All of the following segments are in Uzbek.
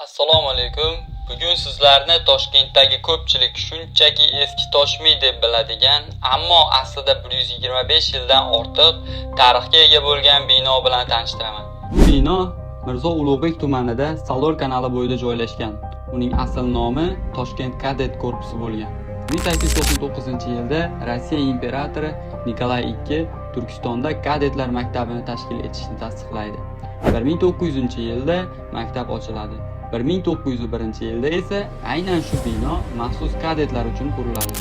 Assalomu alaykum. Bugun sizlarni Toshkentdagi ko'pchilik shunchaki eski Toshmi deb biladigan, ammo aslida 125 yildan ortiq tarixga ega bo'lgan bino bilan tanishtiraman. Bu bino Mirzo Ulug'bek tumanida Salor kanali bo'yida joylashgan. Uning asl nomi Toshkent kadet korpusi bo'lgan. 1899-yilda Rossiya imperatori Nikolay II Turkistonda kadetlar maktabini tashkil etishni tasdiqlaydi. 1900-yilda maktab ochiladi. 1901-yilda esa aynan shu bino maxsus kadetlar uchun quriladi.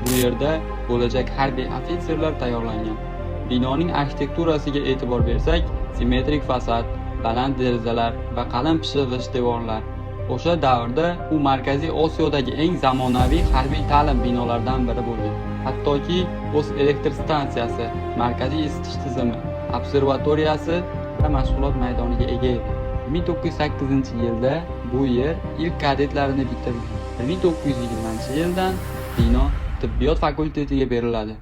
Bu yerda bo'lajak harbiy ofitserlar tayyorlangan. Binoning arxitekturasiga e'tibor bersak, simmetrik fasad, baland derazalar va qalin pishig'ich devorlar. O'sha davrda u Markaziy Osiyodagi eng zamonaviy harbiy ta'lim binolaridan biri bo'lgan. Hattoki o'z elektr stansiyasi, markaziy isitish tizimi, observatoriyasi va mashg'ulot maydoniga ega edi. 1908-yilda bu yer ilk kadetlarini bitirdi. 1920-yildan bino tibbiyot fakultetiga beriladi.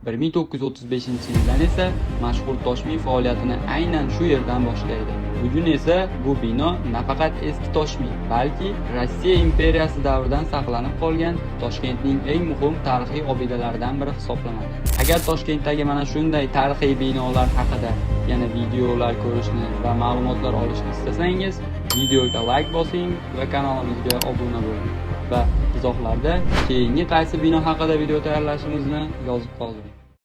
1935-yildan esa mashhur Toshmi faoliyatini aynan shu yerdan boshlaydi. Bugun esa bu bino nafaqat eski Toshmi, balki Rossiya imperiyasi davridan saqlanib qolgan Toshkentning eng muhim tarixiy obidalaridan biri hisoblanadi. Agar Toshkentdagi mana shunday tarixiy binolar haqida yana videolar ko'rishni va ma'lumotlar olishni istasangiz, videoga like bosing va kanalimizga obuna bo'ling. Va izohlarda keyingi qaysi bino haqida video tayyorlashimizni yozib qoldiring.